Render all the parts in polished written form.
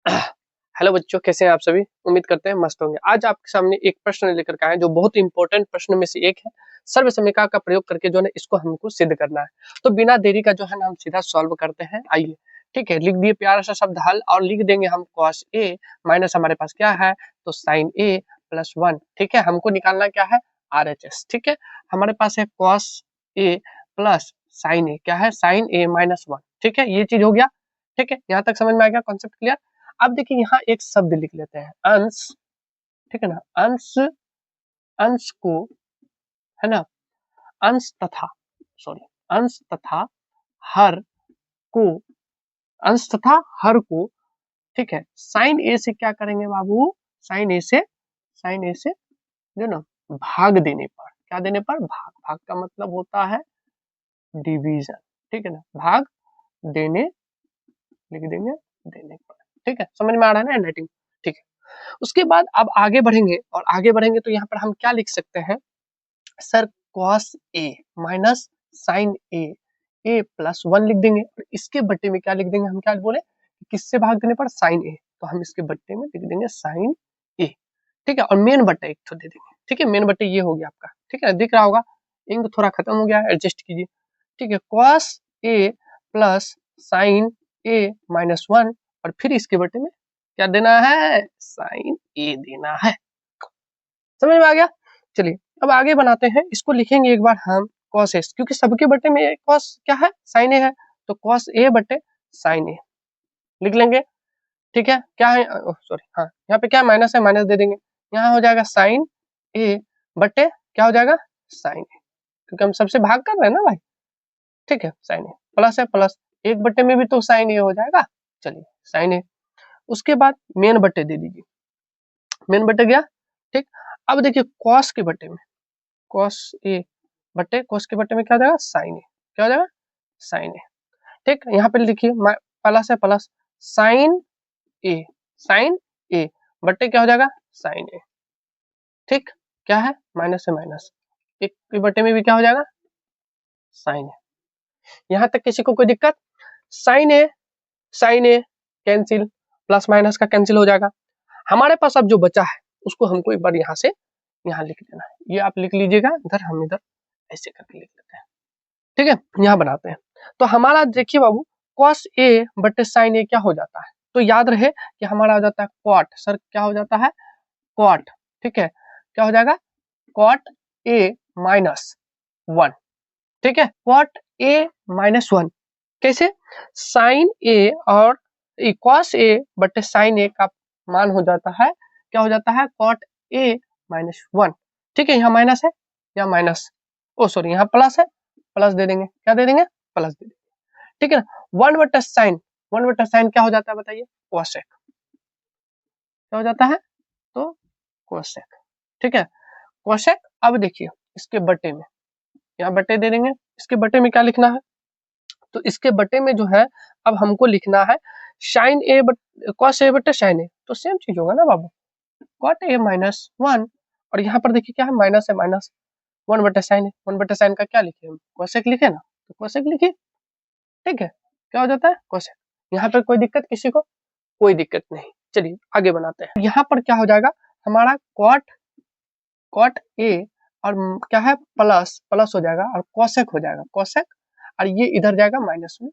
Hello बच्चों, कैसे हैं आप सभी। उम्मीद करते हैं मस्त होंगे। आज आपके सामने एक प्रश्न लेकर के आए हैं जो बहुत इंपॉर्टेंट प्रश्न में से एक है। सर्वसमीकरण का प्रयोग करके जो है इसको हमको सिद्ध करना है। तो बिना देरी का जो है ना हम सीधा सॉल्व करते हैं। आइए, ठीक है, लिख दिए प्यारा सा शब्द हल और लिख देंगे हम cos a माइनस हमारे पास क्या है तो sin a प्लस 1। ठीक है, हमको निकालना क्या है RHS। ठीक है, हमारे पास है cos a plus sin a, क्या है sin a माइनस 1। ठीक है, ये चीज हो गया। ठीक है, यहाँ तक समझ में आ गया, कॉन्सेप्ट क्लियर। अब देखिए यहाँ एक शब्द लिख लेते हैं अंश। ठीक है ना, अंश, अंश को, है ना, अंश तथा, सॉरी, अंश तथा हर को, अंश तथा हर को, ठीक है, साइन ए से क्या करेंगे बाबू, साइन ए से जो ना भाग देने पर, क्या देने पर, भाग, भाग का मतलब होता है डिवीजन। ठीक है ना, भाग देने, लिख देंगे देने पर। ठीक है, समझ में आ रहा है ना राइटिंग। ठीक है, उसके बाद अब आगे बढ़ेंगे और आगे बढ़ेंगे तो यहाँ पर हम क्या लिख सकते हैं sir, cos a minus sine A plus 1 लिख देंगे और इसके बट्टे में क्या लिख देंगे, हम क्या बोले, किससे भाग देने पर, साइन ए, तो हम इसके बट्टे में लिख देंगे साइन ए। ठीक है, और मेन बट्टा एक तो दे देंगे। ठीक है, मेन बट्टे ये हो गया आपका। ठीक है, दिख रहा होगा, इंक थोड़ा खत्म हो गया, एडजस्ट कीजिए। ठीक है, cos a plus sign A minus 1 और फिर इसके बट्टे में क्या देना है, साइन ए देना है। समझ में आ गया। चलिए अब आगे बनाते हैं, इसको लिखेंगे एक बार हम cos s, क्योंकि सबके बट्टे में cos क्या है, sin a है, तो cos a बट्टे sin a लिख लेंगे। ठीक है, क्या है, सॉरी, हाँ यहाँ पे क्या माइनस है, माइनस दे देंगे। यहाँ हो जाएगा sin a बट्टे क्या हो जाएगा, sin a, क्योंकि हम सबसे भाग कर रहे हैं ना भाई। ठीक है, sin a प्लस है, प्लस एक बट्टे में भी तो sin a हो जाएगा। चलिए sin a, उसके बाद मेन बट्टे दे दीजिए, मेन बट्टे गया। ठीक, अब देखिए cos के बट्टे में, cos a बट्टे cos के बट्टे में क्या हो जाएगा, sin a, क्या हो जाएगा, sin a। ठीक, यहाँ पे लिखिए प्लस है, plus sin a, sin a बट्टे क्या हो जाएगा, sin a। ठीक, क्या है, माइनस है, माइनस एक के बट्टे में भी क्या हो जाएगा, sin a। यहाँ तक किसी को कोई दिक्कत, sin a cancel, plus minus का कैंसिल हो जाएगा। हमारे पास अब जो बचा है उसको हमको एक बार यहाँ से यहाँ लिख देना है। ये आप लिख लीजिएगा इधर, हम इधर ऐसे करके लिख लेते हैं। ठीक है, यहाँ बनाते हैं। तो हमारा देखिए बाबू, cos a बटे sin a क्या हो जाता है, तो याद रहे कि हमारा हो जाता है cot, सर क्या हो जाता है, cot। ठीक है, क्या हो जाएगा, cot a माइनस 1। ठीक है, cot a माइनस 1 कैसे, sin a और cos a बटे sin a का मान हो जाता है, क्या हो जाता है, cot a माइनस 1। ठीक है, यहाँ माइनस है, यहाँ माइनस, ओ सॉरी यहाँ प्लस है, प्लस दे देंगे, क्या दे देंगे, प्लस दे देंगे। ठीक है ना, 1/sin क्या हो जाता है बताइए, कोसेक, क्या हो जाता है, तो कोसेक। ठीक है, कोसेक। अब देखिए इसके बटे में, यहाँ बटे दे देंगे, इसके बटे में क्या लिखना है, तो इसके बटे में जो है अब हमको लिखना है sign A but cos A बटे साइन ए, तो सेम चीज होगा ना बाबू, कॉट ए माइनस 1 और यहाँ पर देखिए क्या है, माइनस है, माइनस 1 बटे साइन ए, 1 बटे साइन का क्या लिखे हम, कोसेक लिखे ना, तो कोसेक लिखिए। ठीक है, क्या हो जाता है, कोसेक। यहाँ पर कोई दिक्कत किसी को, कोई दिक्कत नहीं। चलिए आगे बनाते हैं, यहाँ पर क्या हो जाएगा हमारा कॉट, कॉट ए और क्या है प्लस, प्लस हो जाएगा और कोसेक हो जाएगा, कोसेक, और ये इधर जाएगा माइनस में।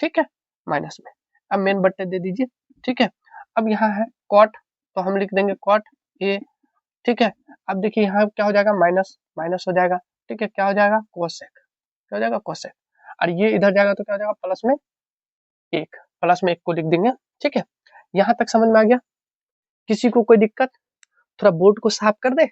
ठीक है, माइनस में। अब मेन बट्टे दे दीजिए। ठीक है, अब यहाँ है कॉट, तो हम लिख देंगे कॉट ए। ठीक है, अब देखिए यहाँ क्या हो जाएगा, माइनस, माइनस हो जाएगा। ठीक है, क्या हो जाएगा, कोसेक, क्या हो जाएगा, कोसेक, और ये इधर जाएगा तो क्या हो जाएगा, प्लस में एक, प्लस में एक को लिख देंगे। ठीक है, यहाँ तक समझ में आ गया, किसी को कोई दिक्कत, थोड़ा बोर्ड को साफ कर दे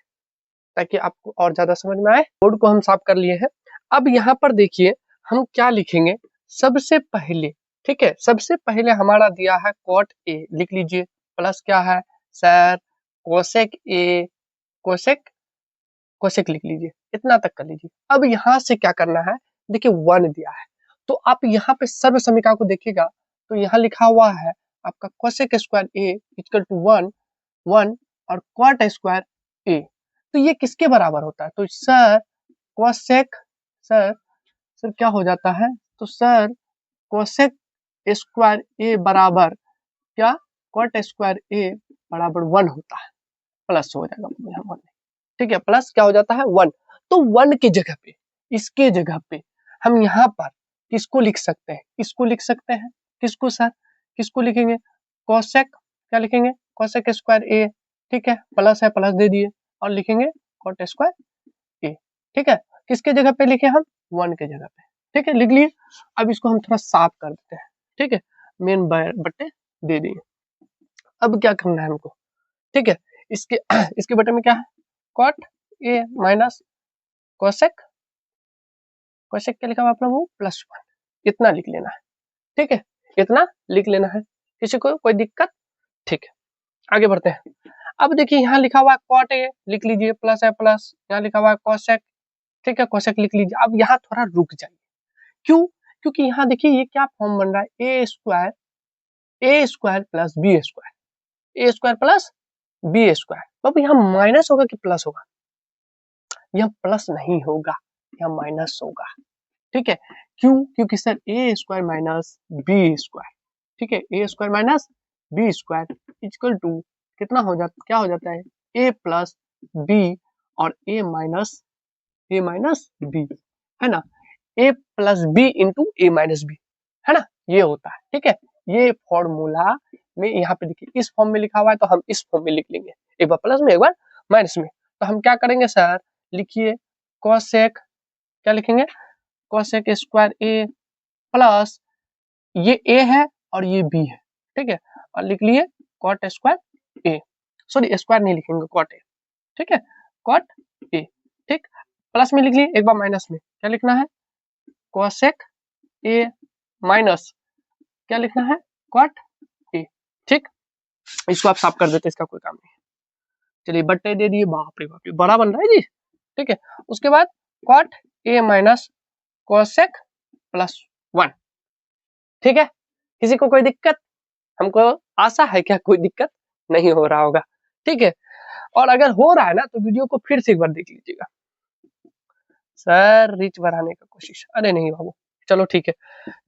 ताकि आपको और ज्यादा समझ में आए। बोर्ड को हम साफ कर लिए हैं। अब यहाँ पर देखिए हम क्या लिखेंगे, सबसे पहले, ठीक है, सबसे पहले हमारा दिया है कॉट ए, लिख लीजिए, प्लस क्या है सर, कोसेक ए, कोसेक, कोसेक लिख लीजिए, इतना तक कर लीजिए। अब यहाँ से क्या करना है, देखिए 1 दिया है, तो आप यहाँ पे सर्व समीकरण को देखिएगा तो यहाँ लिखा हुआ है आपका cosec square A equal to 1, 1 और कॉट स्क्वायर ए, तो ये किसके बराबर होता है, तो सर कोसेक, सर सर क्या हो जाता है, तो सर कोसेक स्क्वायर ए बराबर क्या, कॉट स्क्वायर ए बराबर 1 होता है, प्लस हो जाएगा यहाँ 1, ठीक है, प्लस क्या हो जाता है 1। तो 1 की जगह पे, इसके जगह पे हम यहाँ पर किसको लिख सकते हैं, इसको लिख सकते हैं, किसको सर, किसको लिखेंगे, कोसेक, क्या लिखेंगे, कोसेक स्क्वायर ए, ठीक है, प्लस है प्लस दे दिए, और लिखेंगे कॉट स्क्वायर ए, ठीक है, किसके जगह पे लिखे हम, 1 के जगह पे, ठीक है, लिख लिए। अब इसको हम थोड़ा साफ कर देते हैं, ठीक है, मेन बट्टे दे दिए। अब क्या करना है हमको, ठीक है, इसके इसके बटे में क्या है, cot A minus cosec, cosec क्या लिखा हुआ आप लोगों को, +1, इतना लिख लेना है, ठीक है, इतना लिख लेना है, किसी को कोई दिक्कत, ठीक है, आगे बढ़ते हैं। अब देखिए यहाँ लिखा हुआ है कॉट ए, लिख लीजिए, प्लस है प्लस, यहाँ लिखा हुआ है कोसेक, ठीक है, कोसेक लिख लीजिए। अब यहाँ थोड़ा रुक जाइए, क्यों, क्योंकि यहाँ देखिए ये क्या फॉर्म बन रहा है, a square plus B square, A square plus B square. अब यहाँ माइनस होगा कि प्लस होगा, यह प्लस नहीं होगा, यह माइनस होगा, ठीक है, क्यों, क्योंकि sir a square minus b square, ठीक है, a square minus b square equal to कितना हो जाता, क्या हो जाता है, ए प्लस बी और ए माइनस बी, है ना, ए प्लस बी इंटू ए माइनस बी, है ना, ये होता है, ठीक है, ये फॉर्मूला में यहाँ पे देखिए इस फॉर्म में लिखा हुआ है, तो हम इस फॉर्म में लिख लेंगे, एक बार प्लस में एक बार माइनस में। तो हम क्या करेंगे सर, लिखिए कोसेक, क्या लिखेंगे, कोसेक स्क्वायर ए प्लस, ये ए है और ये बी है, ठीक है, और लिख लिए कॉट स्क्वायर ए, सॉरी स्क्वायर नहीं लिखेंगे, कॉट ए, ठीक है, कॉट ए, ठीक, प्लस में लिख लिए, एक बार माइनस में क्या लिखना है, कोसेक ए माइनस क्या लिखना है, कॉट ए, ठीक, इसको आप साफ कर देते, इसका कोई काम नहीं है। चलिए बट्टे दे दिए, बाप रे बाप, बड़ा बन रहा है जी, ठीक है, उसके बाद कॉट ए माइनस कोसेक +1, ठीक है, किसी को कोई दिक्कत, हमको आशा है क्या कोई दिक्कत नहीं हो रहा होगा, ठीक है, और अगर हो रहा है ना तो वीडियो को फिर से एक बार देख लीजिएगा। सर रीच बढ़ाने का कोशिश, अरे नहीं बाबू, चलो ठीक है,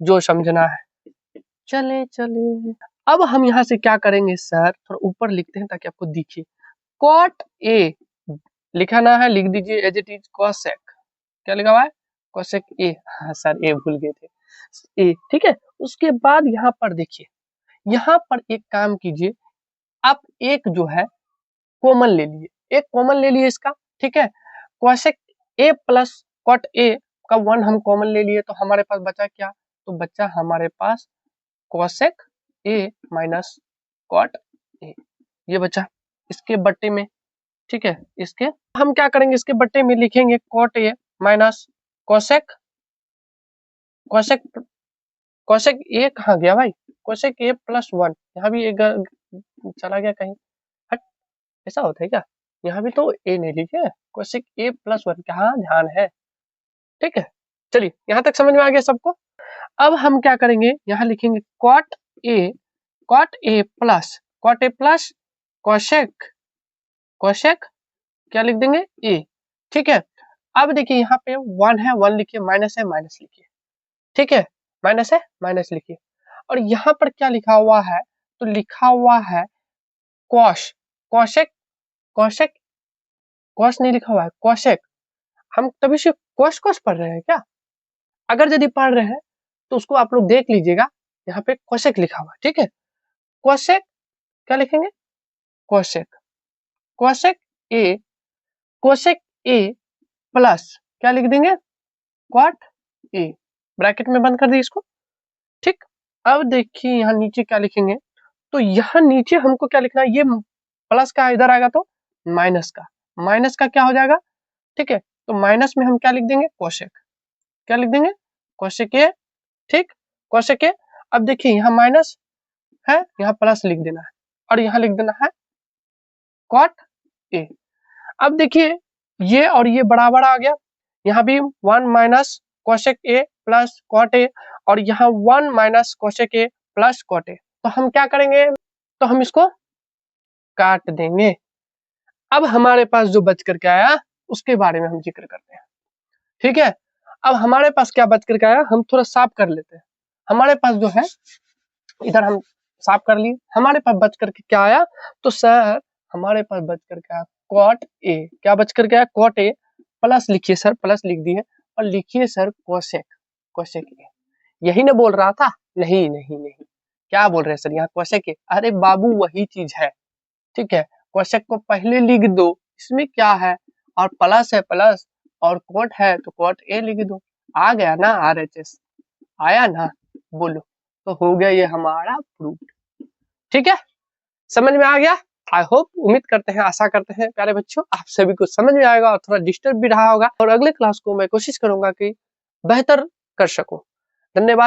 जो समझना है, चले चले। अब हम यहाँ से क्या करेंगे सर, थोड़ा ऊपर लिखते हैं ताकि आपको दिखे, कॉट ए लिखाना है, लिख दीजिए एज इट इज कोसेक, क्या लिखा हुआ है, कोसेक ए, हाँ सर ए भूल गए थे, ए, ठीक है, उसके बाद यहाँ पर देखिए, यहाँ पर एक काम कीजिए, आप एक जो है कॉमन ले लिए, एक कॉमन ले लिए इसका, ठीक है, cosec A plus cot A का 1 हम कॉमन ले लिए, तो हमारे पास बचा क्या, तो बचा हमारे पास cosec a minus cot a, ये बचा इसके बट्टे में, ठीक है, इसके हम क्या करेंगे, इसके बट्टे में लिखेंगे cot A minus cosec, cosec cosec A कहाँ गया भाई, कोसेक ए +1, यहाँ भी एक चला गया कहीं, हट, ऐसा होता है क्या, यहाँ भी तो ए नहीं लिखे, कोसेक ए +1, कहाँ ध्यान है, ठीक है, चलिए यहाँ तक समझ में आ गया सबको। अब हम क्या करेंगे, यहाँ लिखेंगे cot A plus cosec, cosec क्या लिख देंगे ए, ठीक है, अब देखिए यहाँ पे 1 है, 1 लिखिए, माइनस है माइनस लिखिए, ठीक है, माइनस है माइनस लिखिए, और यहाँ पर क्या लिखा हुआ है, तो लिखा हुआ है कॉश, कोसेक, कोसेक, कॉस नहीं लिखा हुआ है, कोसेक, हम तभी से कॉस कॉस पढ़ रहे हैं क्या, अगर यदि पढ़ रहे हैं तो उसको आप लोग देख लीजिएगा, यहाँ पे कोसेक लिखा हुआ है, ठीक है, कोसेक क्या लिखेंगे, कोसेक, कोसेक ए प्लस क्या लिख देंगे, कॉट ए, ब्रैकेट में बंद कर दी इसको, ठीक, अब देखिए यहाँ नीचे क्या लिखेंगे, तो यहाँ नीचे हमको क्या लिखना है, ये प्लस का इधर आएगा तो माइनस का क्या हो जाएगा, ठीक है, तो माइनस में हम क्या लिख देंगे, कोसेक, क्या लिख देंगे, कोसेक ए, ठीक, कोसेक ए, अब देखिए यहाँ माइनस है, यहाँ प्लस लिख देना है, और यहाँ लिख देना है कॉट ए। अब देखिए ये और ये बराबर आ गया, यहाँ भी 1 minus cosec A plus cot A, और यहाँ 1 minus cosec A plus cot A, तो हम क्या करेंगे, तो हम इसको काट देंगे। अब हमारे पास जो बच करके आया उसके बारे में हम जिक्र करते हैं, ठीक है, अब हमारे पास क्या बच करके आया, हम थोड़ा साफ कर लेते हैं, हमारे पास जो है इधर हम साफ कर लिए। हमारे पास बच करके क्या आया, तो सर हमारे पास बच करके आया कॉट ए। क्या बच करके आया, कॉट ए प्लस लिखिए सर, प्लस लिख दिए और लिखिए सर कोसेक, कोसेक ए। यही ना बोल रहा था, नहीं नहीं नहीं, क्या बोल रहे हैं सर यहाँ कोसेक ए। अरे बाबू वही चीज है, ठीक है, कोसेक को पहले लिख दो, इसमें क्या है, और प्लस है प्लस, और कोट है तो कोट ए लिख दो। आ गया ना आरएचएस, आया ना, बोलो, तो हो गया ये हमारा प्रूफ। ठीक है, समझ में आ गया। आई होप, उम्मीद करते हैं, आशा करते हैं प्यारे बच्चों आप सभी को समझ में आएगा और थोड़ा डिस्टर्ब भी रहा होगा, और अगले क्लास को मैं कोशिश करूंगा कि बेहतर कर सकूं। धन्यवाद।